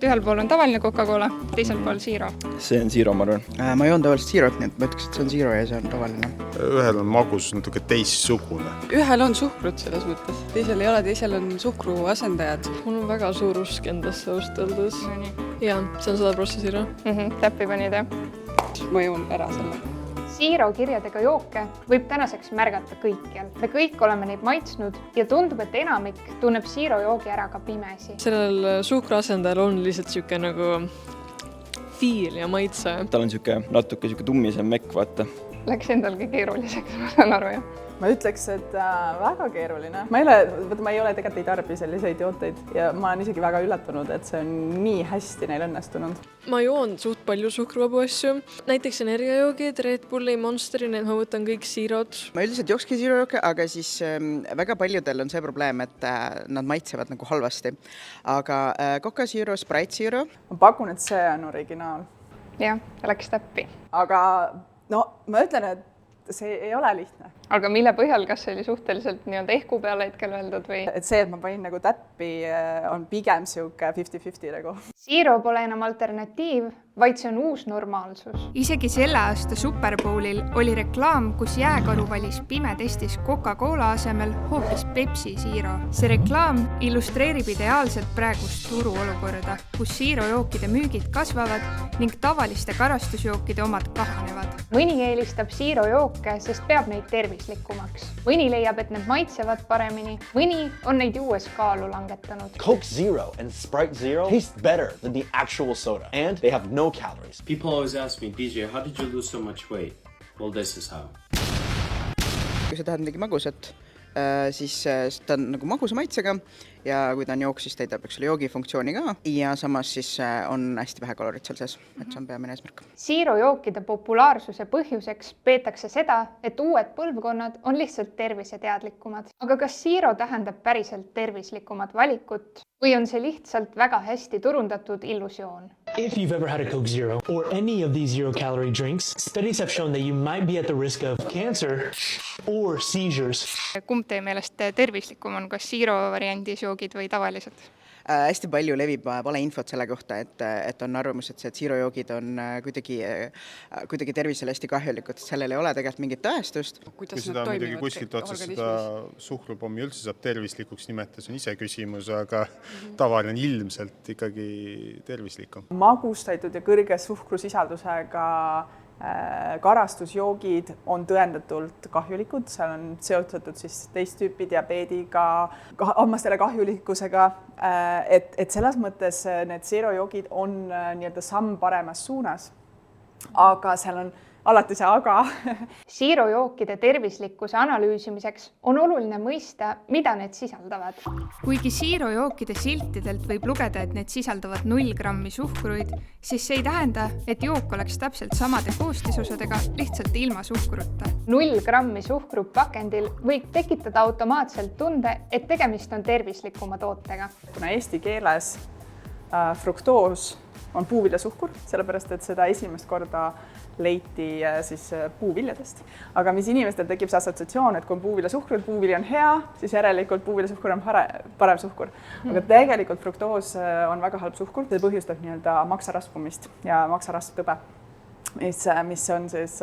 et ühel pool on tavaline Coca-Cola, teisel pool Zero. See on Zero, ma arvan. Ma joon tavaliselt Zerot, nii et ma ütleks, et see on Zero ja see on tavaline. Ühel on magus natuke teistsugune. Ühel on suhkrut selles mõttes, teisel ei ole, teisel on suhkru asendajad. Mul on väga suur usk endasse austaldes. Ja, see on 100% Zero. Täppi panid, jah? Ma joon ära selle. Zero kirjadega jooke võib tänaseks märgata kõikjal. Me kõik oleme neid maitsnud ja tundub, et enamik tunneb Zero joogi ära ka pimesi. Sellel suhkruasendajal on lihtsalt siuke nagu fiil ja maitse. Tal on natuke tummisem mekk, vaata. Läks endalgi keeruliseks, ma saan aru, jah. Ma ütleks, et väga keeruline. Ma ei ole tegelikult ei tarbi selliseid jooteid ja ma olen isegi väga üllatunud, et see on nii hästi neil õnnestunud. Ma joon suht palju suhkruvabu asju. Näiteks energiajoogid, Red Bulli, Monsteri, need ma võtan kõik Zerod. Ma üldiselt jookski Zero jooke, aga siis väga paljudel on see probleem, et nad maitsevad nagu halvasti. Aga Coca Zero, Sprite Zero. Ma pakun, et see on originaal. Jah, läks täppi. Aga ma ütlen, et see ei ole lihtne. Aga mille põhjal, kas see oli suhteliselt ehku peale hetkel öeldud või? Et see, et ma panin nagu täppi, on pigem siuke 50-50 nagu. Zero pole enam alternatiiv, vaid see on uus normaalsus. Isegi selle aasta Super Bowlil oli reklaam, kus jääkaru valis pimetestis Coca-Cola asemel hoopis Pepsi Zero. See reklaam illustreerib ideaalselt praegust turuolukorda, kus Zero jookide müügid kasvavad ning tavaliste karastusjookide omad kahanevad. Mõni eelistab Zero jooke, sest peab neid tervislikumaks. Mõni leiab, et need maitsevad paremini. Mõni on neid juues kaalu langetanud. Coke Zero and Sprite Zero taste better than the actual soda, and they have no calories. People always ask me, DJ, how did you lose so much weight? Well, this is how. Kui sa tahad midagi magusat, siis ta on nagu magusa maitsega ja kui ta on jook, siis täidab joogifunktsiooni ka ja samas siis on hästi vähe kalorit seal sees, et see on peamine eesmärk. Zero jookide populaarsuse põhjuseks peetakse seda, et uued põlvkonnad on lihtsalt terviseteadlikumad. Aga kas Zero tähendab päriselt tervislikumat valikut või on see lihtsalt väga hästi turundatud illusioon? If you've ever had a Coke Zero or any of these zero-calorie drinks, studies have shown that you might be at the risk of cancer or seizures. Kumb teie meelest tervislikum on, kas Zero variandis joogid või tavalised? Hästi palju levib valeinfot selle kohta, et on arvamus, et see Zero joogid on kuidagi tervisele hästi kahjulikud, et sellel ei ole tegelikult mingit tõestust. Kui seda muidugi kuskilt otsast seda suhkrupommi üldse saab tervislikuks nimetada, see on ise küsimus, aga tavaline on ilmselt ikkagi tervislikum. Magustatud ja kõrge suhkrusisaldusega karastusjoogid on tõendatult kahjulikud, seal on seotud siis teist tüüpi diabeediga, hammastele kahjulikkusega, et selles mõttes need Zero joogid on samm paremas suunas, aga seal on alati see aga. Zero jookide tervislikkuse analüüsimiseks on oluline mõista, mida need sisaldavad. Kuigi Zero jookide siltidelt võib lugeda, et need sisaldavad 0 grammi suhkruid, siis see ei tähenda, et jook oleks täpselt samade koostisosadega, lihtsalt ilma suhkruta. 0 grammi suhkru pakendil võib tekitada automaatselt tunde, et tegemist on tervislikuma tootega. Kuna eesti keeles fruktoos on puuviljasuhkur, sellepärast et seda esimest korda leiti siis puuviljadest. Aga mis inimestel tekib see assotsiatsioon, et kui on puuviljasuhkur, puuvili on hea, siis järelikult puuviljasuhkur on parem suhkur. Aga tegelikult fruktoos on väga halb suhkur, see põhjustab maksaraspumist ja maksarasvtõbe, mis on siis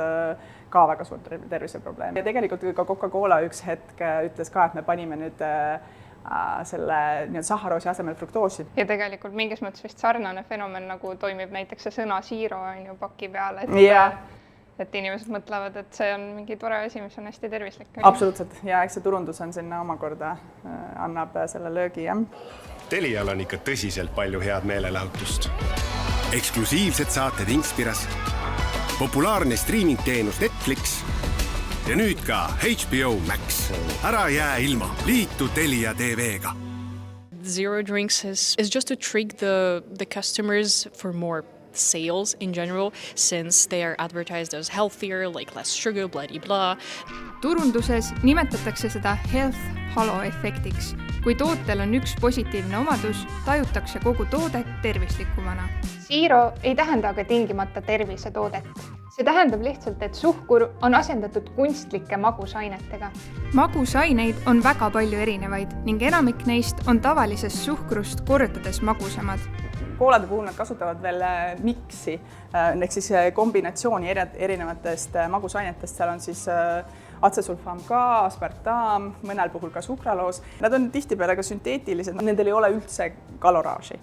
ka väga suur terviseprobleem. Ja tegelikult ka Coca-Cola üks hetk ütles ka, et me panime nüüd selle saharoosi asemel fruktoosi. Ja tegelikult mingis mõttes vist sarnane fenomen nagu toimib näiteks see sõna Zero on ju paki peal, et inimesed mõtlevad, et see on mingi tore asi, mis on hästi tervislik. Absoluutselt, ja eks see turundus on sinna omakorda annab selle löögi. Telial on ikka tõsiselt palju head meelelahutust. Eksklusiivsed saated Inspiras, populaarne streaming-teenus Netflix ja nüüd ka HBO Max. Ära jää ilma, liitu Telia TV-ga. Zero drinks is just to trick the customers for more sales in general, since they are advertised as healthier, like less sugar, blah. Turunduses nimetatakse seda health halo efektiks. Kui tootel on üks positiivne omadus, tajutakse kogu toodet tervislikumana. Zero ei tähenda aga tingimata tervisetoodet. See tähendab lihtsalt, et suhkur on asendatud kunstlike magusainetega. Magusaineid on väga palju erinevaid ning enamik neist on tavalisest suhkrust kordades magusamad. koolade puhul nad kasutavad veel miksi, ehk siis kombinatsiooni erinevatest magusainetest, seal on siis atsesulfaam ka, aspartaam, mõnel puhul ka suhkraloos. Nad on tihtipeale ka sünteetilised, nendel ei ole üldse kaloraaži,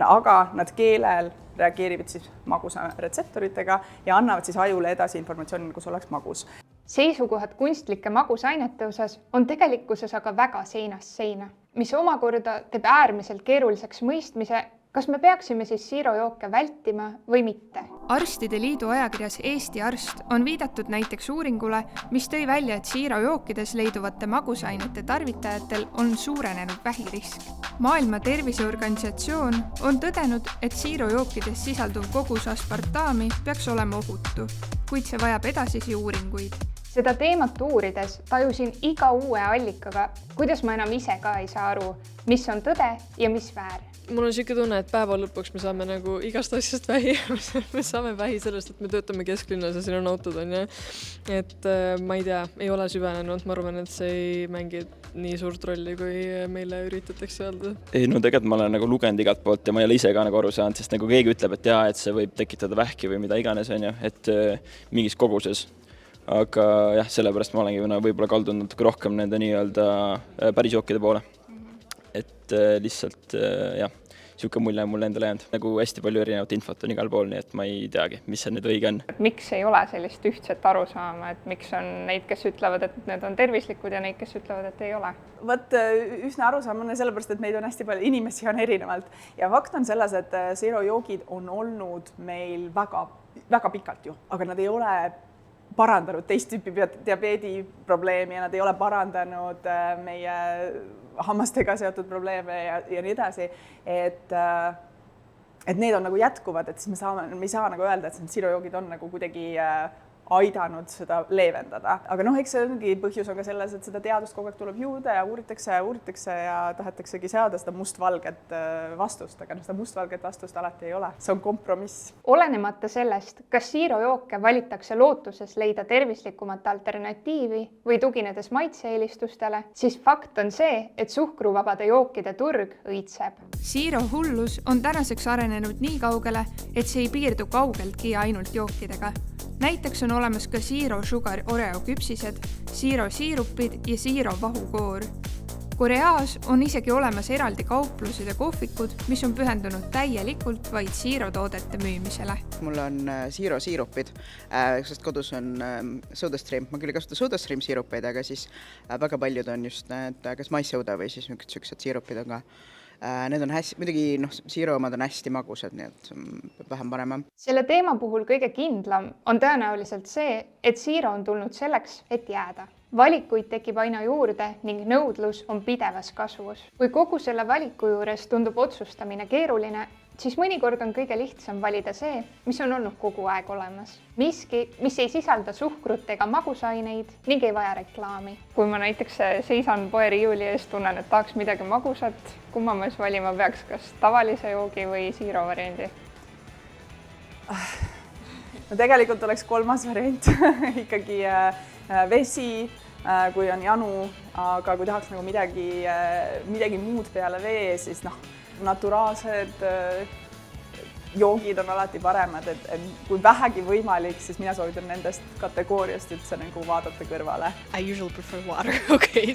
aga nad keelel reageerivad siis magusa retseptoritega ja annavad siis ajule edasi informatsiooni, kus oleks magus. Seisukohad kunstlike magusainete osas on tegelikkuses aga väga seinast seina, mis omakorda teeb äärmiselt keeruliseks mõistmise, kas me peaksime siis siirojooke vältima või mitte. Arstide liidu ajakirjas Eesti Arst on viidatud näiteks uuringule, mis tõi välja, et siirojookides leiduvate magusainete tarvitajatel on suurenenud vähirisk. Maailma Terviseorganisatsioon on tõdenud, et siirojookides sisalduv kogus aspartaami peaks olema ohutu, kuid see vajab edasisi uuringuid. Seda teemat uurides tajusin iga uue allikaga, kuidas ma enam ise ka ei saa aru, mis on tõde ja mis väär. Mul on siuke tunne, et päeva lõpuks me saame nagu igast asjast vähi. Me saame vähi sellest, et me töötame kesklinnas ja siin on autod, on ja. Et ma ei tea, ei ole süvenenud. Ma arvan, et see ei mängi nii suurt rolli, kui meile üritatakse öelda. Ei, no tegelikult ma olen nagu lugenud igalt poolt ja ma ei ole ise ka nagu aru saanud, sest nagu keegi ütleb, et jaa, et see võib tekitada vähki või mida iganes, on ju, et mingis koguses. Aga jah, sellepärast ma olengi võib-olla kaldunud natuke rohkem nende nii-öelda päris jookide poole. Et lihtsalt jah, siuke mulje mulle endale jäänud. Nagu hästi palju erinevat infot on igal pool, nii et ma ei teagi, mis see nüüd õige on. Miks ei ole sellist ühtset arusaama, et miks on neid, kes ütlevad, et need on tervislikud ja neid, kes ütlevad, et ei ole? Võt üsna arusaamane sellepärast, et meid on hästi palju, inimesi on erinevalt. Ja fakt on selles, et siirojoogid on olnud meil väga pikalt ju, aga nad ei ole parandanud teist tüüpi diabeedi probleemi ja nad ei ole parandanud meie hammastega seotud probleeme ja nii edasi, et need on nagu jätkuvad, et siis me ei saa nagu öelda, et siirojoogid on nagu kuidagi aidanud seda leevendada. Aga eks see põhjus on ka selles, et seda teadust kogu aeg tuleb juurde ja uuritakse ja tahetaksegi seada seda mustvalget vastust, aga seda mustvalget vastust alati ei ole. See on kompromiss. Olenemata sellest, kas siirojooke valitakse lootuses leida tervislikumat alternatiivi või tuginedes maitseeelistustele, siis fakt on see, et suhkruvabade jookide turg õitseb. Siirohullus on tänaseks arenenud nii kaugele, et see ei piirdu kaugeltki ainult jookidega. Näiteks on olemas ka Zero Sugar Oreo küpsised, Zero siirupid ja Zero vahukoor. Koreas on isegi olemas eraldi kauplused ja kohvikud, mis on pühendunud täielikult vaid Zero toodete müümisele. Mul on Zero siirupid, sest kodus on SodaStream. Ma küll ei kasuta SodaStream siirupeid, aga siis väga paljud on just need, kas maissõuda või siis niisugused siirupid, aga need on hästi, muidugi Zero omad on hästi magusad, nii et peab vähem panema. Selle teema puhul kõige kindlam on tõenäoliselt see, et Zero on tulnud selleks, et jääda. Valikuid tekib aina juurde ning nõudlus on pidevas kasvus. Kui kogu selle valiku juures tundub otsustamine keeruline, siis mõnikord on kõige lihtsam valida see, mis on olnud kogu aeg olemas. Miski, mis ei sisalda suhkrut ega magusaineid ning ei vaja reklaami. Kui ma näiteks seisan poeriiuli ees, tunnen, et tahaks midagi magusat, kumma ma siis valima peaks, kas tavalise joogi või Zero variandi? No tegelikult oleks kolmas variant ikkagi vesi, kui on janu, aga kui tahaks nagu midagi muud peale vee, siis naturaalsed joogid on alati paremad, et kui vähegi võimalik, siis mina soovitan nendest kategooriast üldse nagu vaadata kõrvale. I usually prefer water, okay.